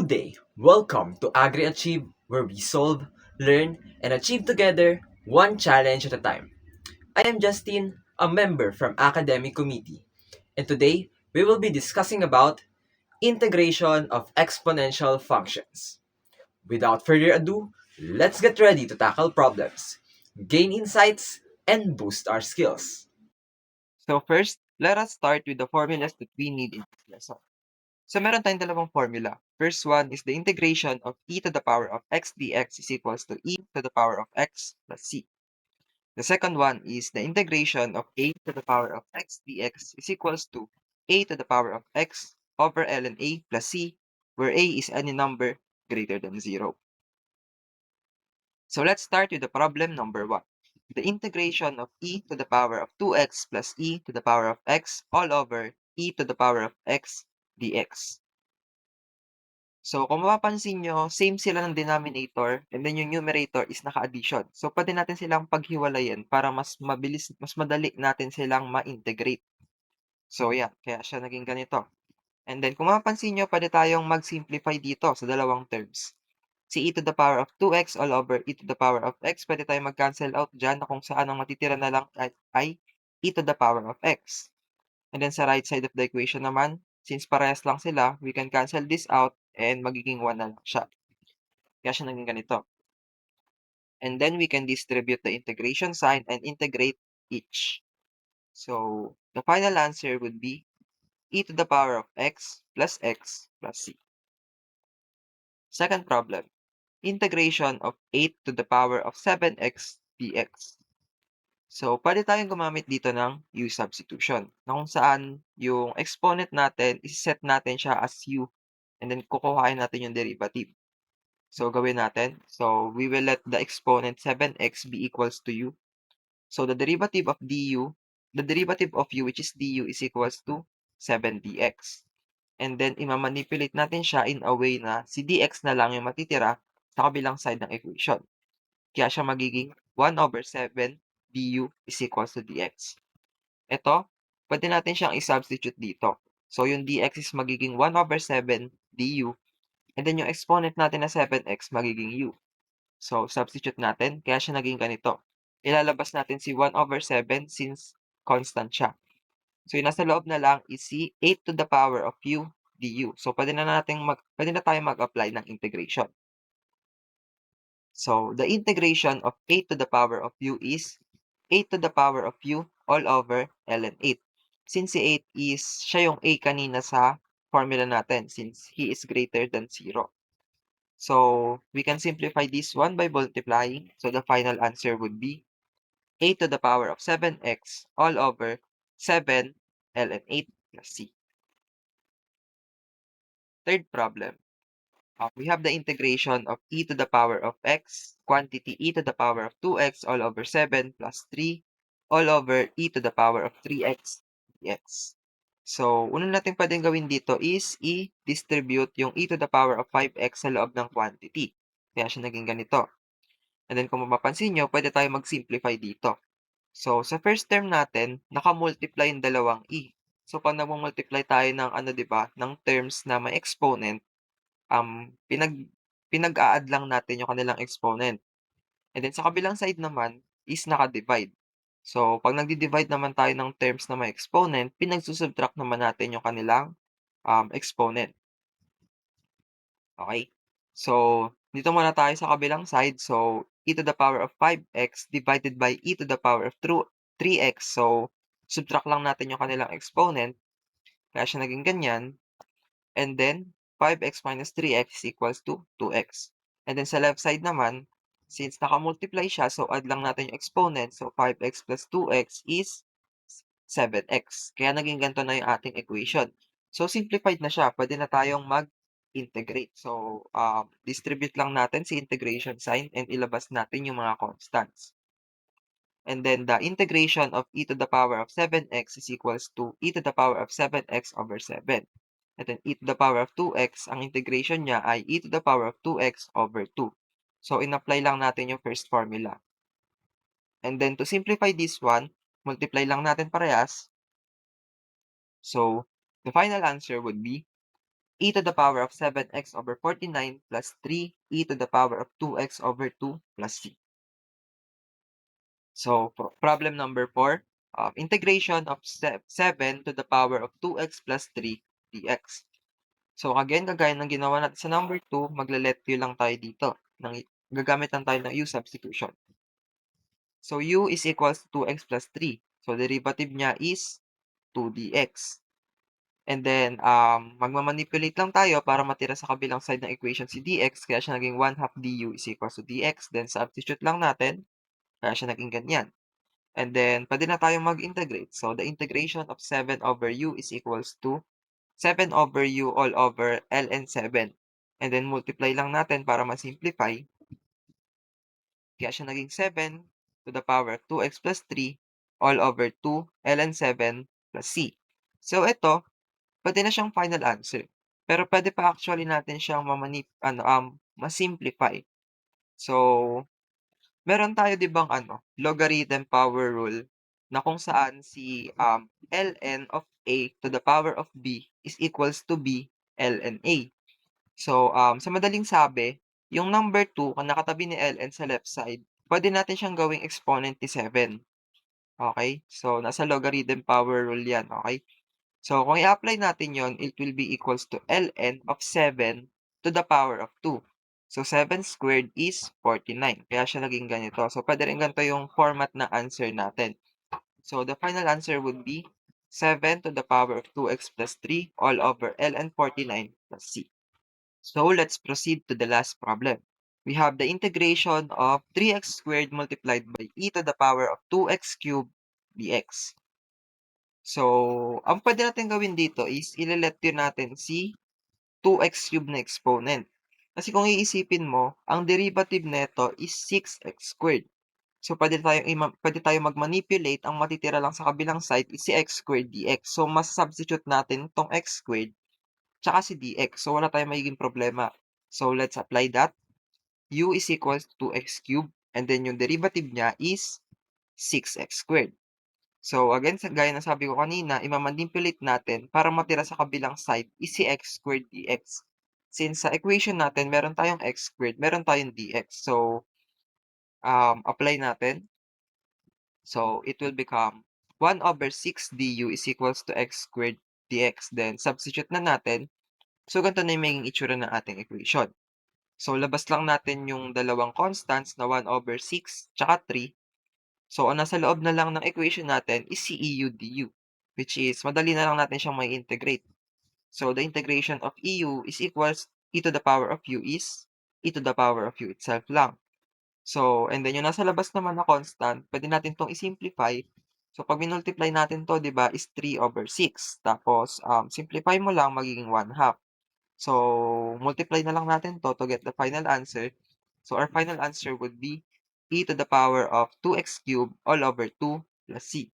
Good day. Welcome to Agri Achieve, where we solve, learn, and achieve together one challenge at a time. I am Justin, a member from Academic Committee, and today we will be discussing about integration of exponential functions. Without further ado, let's get ready to tackle problems, gain insights, and boost our skills. So first, let us start with the formulas that we need in this lesson. So meron tayong dalawang formula. First one is the integration of e to the power of x dx is equals to e to the power of x plus c. The second one is the integration of a to the power of x dx is equals to a to the power of x over ln a plus c, where a is any number greater than 0. So let's start with the problem number 1. The integration of e to the power of 2x plus e to the power of x all over e to the power of x dx. So kung mapapansin nyo, same sila ng denominator and then yung numerator is naka-addition. So pwede natin silang paghiwalayin para mas mabilis, mas madali natin silang ma-integrate. So yan, kaya siya naging ganito. And then kung mapapansin nyo, pwede tayong mag-simplify dito sa dalawang terms. Si e to the power of 2x all over e to the power of x, pwede tayong mag-cancel out dyan na kung saan ang matitira na lang ay e to the power of x. And then sa right side of the equation naman, since parehas lang sila, we can cancel this out and magiging 1 na lang siya. Kaya siya naging ganito. And then we can distribute the integration sign and integrate each. So the final answer would be e to the power of x plus c. Second problem, integration of 8 to the power of 7x dx. So, pwede tayong gumamit dito ng u substitution, na kung saan yung exponent natin, isi-set natin siya as u, and then kukuhain natin yung derivative. So, gawin natin. So, we will let the exponent 7x be equals to u. So, the derivative of u, which is du, is equals to 7 dx. And then, imamanipulate natin siya in a way na si dx na lang yung matitira sa kabilang side ng equation. Kaya siya magiging 1 over 7 du is equals to dx. Ito, pwede natin siyang i-substitute dito. So, yung dx is magiging 1 over 7 du, and then yung exponent natin na 7x magiging u. So, substitute natin, kaya siya naging ganito. Ilalabas natin si 1 over 7 since constant siya. So, yung nasa loob na lang is si 8 to the power of u du. So, pwede na tayong mag-apply ng integration. So, the integration of 8 to the power of u is 8 to the power of u all over ln 8. Since si 8 is, siya yung a kanina sa formula natin since he is greater than 0. So, we can simplify this one by multiplying. So, the final answer would be 8 to the power of 7x all over 7 ln 8 plus c. Third problem. We have the integration of e to the power of x, quantity e to the power of 2x all over 7 plus 3 all over e to the power of 3x dx. So, una natin pwedeng gawin dito is i-distribute yung e to the power of 5x sa loob ng quantity. Kaya siya naging ganito. And then kung mapapansin nyo, pwede tayo mag-simplify dito. So, sa first term natin, naka-multiply yung dalawang e. So, pag nag-multiply tayo ng ng terms na may exponent, pinag-a-add lang natin yung kanilang exponent. And then sa kabilang side naman is naka-divide. So, pag nagdi-divide naman tayo ng terms na may exponent, pinagsusubtract naman natin yung kanilang exponent. Okay? So, dito muna tayo sa kabilang side. So, e to the power of 5x divided by e to the power of 3x. So, subtract lang natin yung kanilang exponent. Kaya siya naging ganyan. And then, 5x minus 3x is equals to 2x. And then sa left side naman, since naka-multiply siya, so add lang natin yung exponent. So 5x plus 2x is 7x. Kaya naging ganito na yung ating equation. So simplified na siya. Pwede na tayong mag-integrate. So distribute lang natin si integration sign and ilabas natin yung mga constants. And then the integration of e to the power of 7x is equals to e to the power of 7x over 7. And then e to the power of 2x, ang integration niya ay e to the power of 2x over 2. So, in-apply lang natin yung first formula. And then to simplify this one, multiply lang natin parehas. So, the final answer would be e to the power of 7x over 49 plus 3 e to the power of 2x over 2 plus c. So, problem number 4, integration of 7 to the power of 2x plus 3 dx. So, again, kagaya ng ginawa natin sa number 2, magla-let u lang tayo dito. Gagamit lang tayo ng u substitution. So, u is equals to 2x plus 3. So, derivative niya is 2 dx. And then, magmamanipulate lang tayo para matira sa kabilang side ng equation si dx, kaya siya naging 1/2 du is equals to dx. Then, substitute lang natin, kaya siya naging ganyan. And then, pwede na tayong mag-integrate. So, the integration of 7 over u is equals to 7 over u all over ln 7. And then, multiply lang natin para ma-simplify. Kaya siya naging 7 to the power of 2x plus 3 all over 2 ln 7 plus c. So, ito, pwede na siyang final answer. Pero pwede pa actually natin siyang ma-simplify. So, meron tayo 'di bang logarithm power rule na kung saan si ln of a to the power of b is equals to b ln a. So, sa madaling sabi, yung number 2 kung nakatabi ni ln sa left side, pwede natin siyang gawing exponent ni 7. Okay? So, nasa logarithm power rule yan. Okay? So, kung i-apply natin yon, it will be equals to ln of 7 to the power of 2. So, 7 squared is 49. Kaya siya naging ganito. So, pwede rin ganito yung format ng answer natin. So, the final answer would be 7 to the power of 2x plus 3 all over ln 49 plus c. So, let's proceed to the last problem. We have the integration of 3x squared multiplied by e to the power of 2x cubed dx. So, ang pwede natin gawin dito is ile-let yun natin si 2x cubed na exponent. Kasi kung iisipin mo, ang derivative nito is 6x squared. So, pwede tayong mag-manipulate, ang matitira lang sa kabilang side is si x squared dx. So, mas substitute natin tong x squared tsaka si dx. So, wala tayong magiging problema. So, let's apply that. U is equals to 2x cubed and then yung derivative niya is 6x squared. So, again, gaya ng sabi ko kanina, imamanipulate natin para matira sa kabilang side is si x squared dx. Since sa equation natin, meron tayong x squared, meron tayong dx. So, apply natin. So, it will become 1 over 6 du is equals to x squared dx. Then, substitute na natin. So, ganito na yung magiging itsura ng ating equation. So, labas lang natin yung dalawang constants na 1 over 6 tsaka 3. So, ang nasa loob na lang ng equation natin is si EU du, which is madali na lang natin siyang may integrate. So, the integration of EU is equals e to the power of u is e to the power of u itself lang. So, and then yung nasa labas naman na constant, pwede natin itong i-simplify. So, pag minultiply natin to, di ba, is 3 over 6. Tapos, simplify mo lang, magiging 1/2. So, multiply na lang natin to get the final answer. So, our final answer would be e to the power of 2x cubed all over 2 plus c.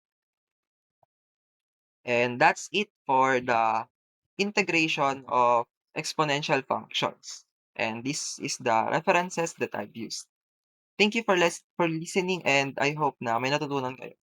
And that's it for the integration of exponential functions. And this is the references that I've used. Thank you for listening and I hope na may natutunan kayo.